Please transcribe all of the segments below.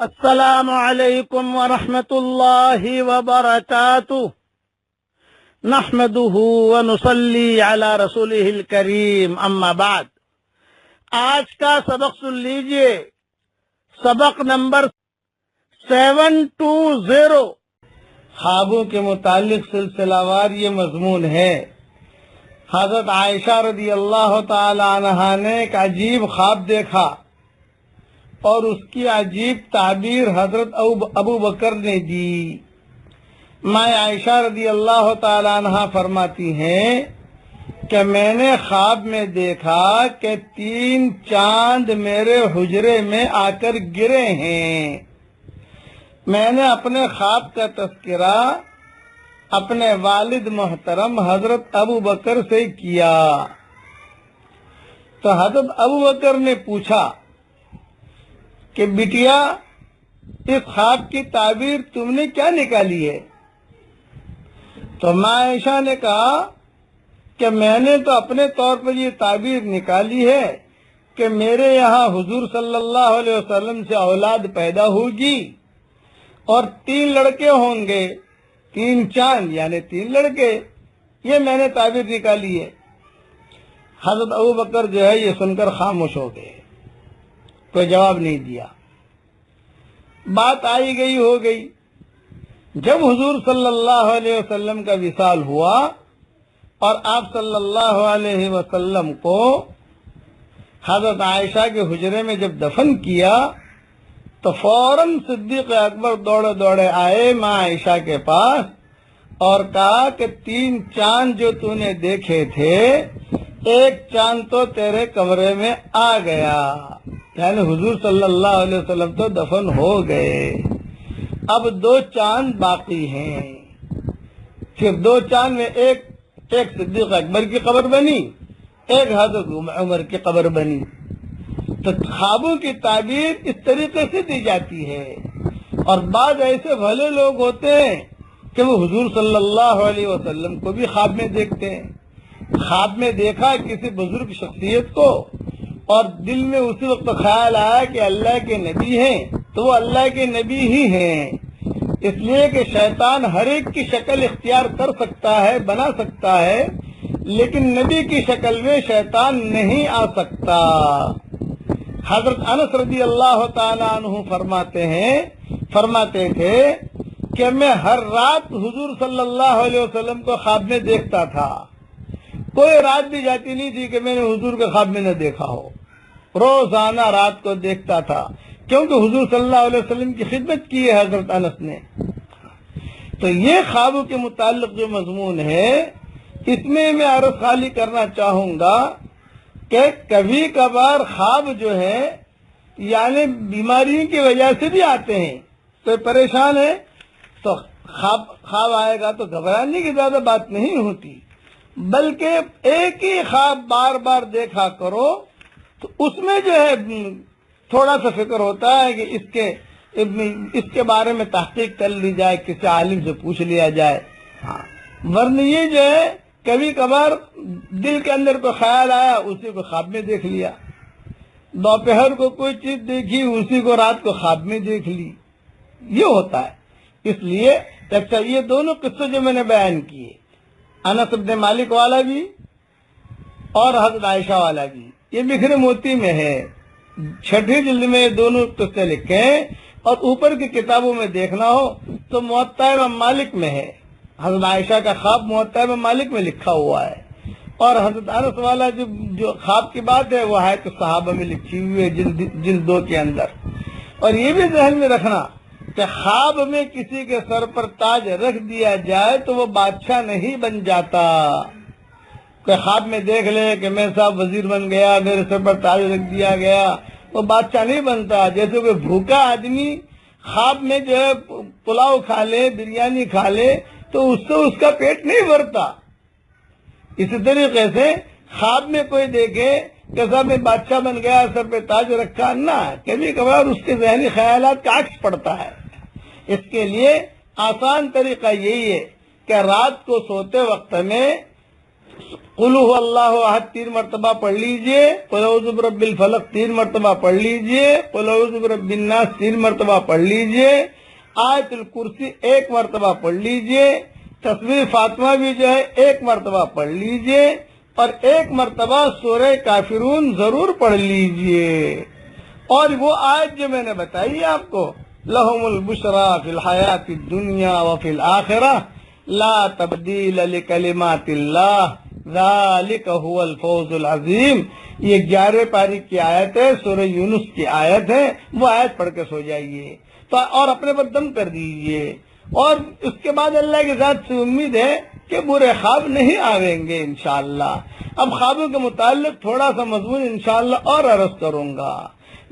السلام علیکم ورحمۃ اللہ وبرکاتہ نحمده ونصلی علی رسولہ الکریم اما بعد۔ آج کا سبق سن لیجئے، سبق نمبر 720 خوابوں کے متعلق سلسلہ وار یہ مضمون ہے۔ حضرت عائشہ رضی اللہ تعالی عنہا نے ایک عجیب خواب دیکھا اور اس کی عجیب تعبیر حضرت ابو بکر نے دی۔ ماں عائشہ رضی اللہ تعالی عنہا فرماتی ہیں کہ میں نے خواب میں دیکھا کہ 3 چاند میرے حجرے میں آ کر گرے ہیں۔ میں نے اپنے خواب کا تذکرہ اپنے والد محترم حضرت ابو بکر سے کیا تو حضرت ابو بکر نے پوچھا کہ بیٹیا، اس خواب کی تعبیر تم نے کیا نکالی ہے؟ تو ماں عائشہ نے کہا کہ میں نے تو اپنے طور پر یہ تعبیر نکالی ہے کہ میرے یہاں حضور صلی اللہ علیہ وسلم سے اولاد پیدا ہوگی اور 3 لڑکے ہوں گے، 3 چاند یعنی 3 لڑکے، یہ میں نے تعبیر نکالی ہے۔ حضرت ابو بکر جو ہے یہ سن کر خاموش ہو گئے، کوئی جواب نہیں دیا۔ بات آئی گئی ہو گئی۔ جب حضور صلی اللہ علیہ وسلم کا وصال ہوا اور آپ صلی اللہ علیہ وسلم کو حضرت عائشہ کے حجرے میں جب دفن کیا تو فوراً صدیق اکبر دوڑے دوڑے آئے ماں عائشہ کے پاس اور کہا کہ 3 چاند جو تو نے دیکھے تھے، ایک چاند تو تیرے کمرے میں آ گیا، یعنی حضور صلی اللہ علیہ وسلم تو دفن ہو گئے، اب 2 چاند باقی ہیں۔ پھر 2 چاند میں ایک صدیق اکبر کی قبر بنی، ایک حضرت عمر کی قبر بنی۔ تو خوابوں کی تعبیر اس طریقے سے دی جاتی ہے، اور بعض ایسے بھلے لوگ ہوتے ہیں کہ وہ حضور صلی اللہ علیہ وسلم کو بھی خواب میں دیکھتے ہیں۔ خواب میں دیکھا کسی بزرگ شخصیت کو اور دل میں اسی وقت خیال آیا کہ اللہ کے نبی ہیں تو وہ اللہ کے نبی ہی ہیں، اس لیے کہ شیطان ہر ایک کی شکل اختیار کر سکتا ہے، بنا سکتا ہے، لیکن نبی کی شکل میں شیطان نہیں آ سکتا۔ حضرت انس رضی اللہ تعالی عنہ فرماتے تھے کہ میں ہر رات حضور صلی اللہ علیہ وسلم کو خواب میں دیکھتا تھا، کوئی رات بھی جاتی نہیں تھی کہ میں نے حضور کے خواب میں نہ دیکھا ہو، روزانہ رات کو دیکھتا تھا، کیونکہ حضور صلی اللہ علیہ وسلم کی خدمت کی ہے حضرت انس نے۔ تو یہ خوابوں کے متعلق جو مضمون ہے، اس میں عرض خالی کرنا چاہوں گا کہ کبھی کبھار خواب جو ہے یعنی بیماریوں کی وجہ سے بھی آتے ہیں، تو پریشان ہے تو خواب آئے گا تو گھبرانے کی زیادہ بات نہیں ہوتی، بلکہ ایک ہی خواب بار بار دیکھا کرو تو اس میں جو ہے تھوڑا سا فکر ہوتا ہے کہ اس کے بارے میں تحقیق کر لی جائے، کسی عالم سے پوچھ لیا جائے۔ ورنہ یہ جو ہے کبھی کبھار دل کے اندر کوئی خیال آیا، اسی کو خواب میں دیکھ لیا، دوپہر کو کوئی چیز دیکھی، اسی کو رات کو خواب میں دیکھ لی، یہ ہوتا ہے۔ اس لیے اچھا یہ دونوں قصے جو میں نے بیان کیے، انس بن مالک والا بھی اور حضرت عائشہ والا بھی، یہ بکھرے موتی میں ہے، 6 جلد میں یہ دونوں قصے لکھے ہیں، اور اوپر کی کتابوں میں دیکھنا ہو تو موطا امام مالک میں ہے، حضرت عائشہ کا خواب موطا امام مالک میں لکھا ہوا ہے، اور حضرت انس والا جو خواب کی بات ہے وہ حیات الصحابہ میں لکھی ہوئی ہے جلد 2 کے اندر۔ اور یہ بھی ذہن میں رکھنا کہ خواب میں کسی کے سر پر تاج رکھ دیا جائے تو وہ بادشاہ نہیں بن جاتا۔ کوئی خواب میں دیکھ لے کہ میں صاحب وزیر بن گیا، میرے سر پر تاج رکھ دیا گیا، وہ بادشاہ نہیں بنتا۔ جیسے کوئی بھوکا آدمی خواب میں جو ہے پلاؤ کھا لے، بریانی کھا لے تو اس سے اس کا پیٹ نہیں بھرتا۔ اسی طریقے سے خواب میں کوئی دیکھے کہ صاحب میں بادشاہ بن گیا، سر پہ تاج رکھا، نہ، کبھی کبھار اس کے ذہنی خیالات کا عکس پڑتا ہے۔ اس کے لیے آسان طریقہ یہی ہے کہ رات کو سوتے وقت میں قل هو اللہ احد 3 مرتبہ پڑھ لیجئے، قل اعوذ برب الفلق 3 مرتبہ پڑھ لیجئے، قل اعوذ برب الناس 3 مرتبہ پڑھ لیجئے، آیت الکرسی 1 مرتبہ پڑھ لیجئے، تسبیح فاطمہ بھی جو ہے 1 مرتبہ پڑھ لیجئے، اور 1 مرتبہ سورہ کافرون ضرور پڑھ لیجئے۔ اور وہ آیت جو میں نے بتائی آپ کو، لہم البشریٰ فی الحیات الدنیا وفی الآخرہ لا تبدیل لکلمات اللہ ذالک هو الفوز العظیم، یہ 11ویں پاری کی آیت ہے، سورہ یونس کی آیت ہے، وہ آیت پڑھ کے سو جائیے تو اور اپنے پر دم کر دیجئے، اور اس کے بعد اللہ کی ذات سے امید ہے کہ برے خواب نہیں آئیں گے انشاءاللہ۔ اب خوابوں کے متعلق تھوڑا سا مضمون انشاءاللہ اور عرض کروں گا۔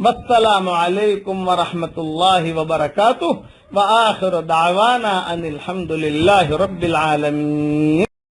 والسلام علیکم ورحمۃ اللہ وبرکاتہ، وآخر دعوانا ان الحمد للہ رب العالمین۔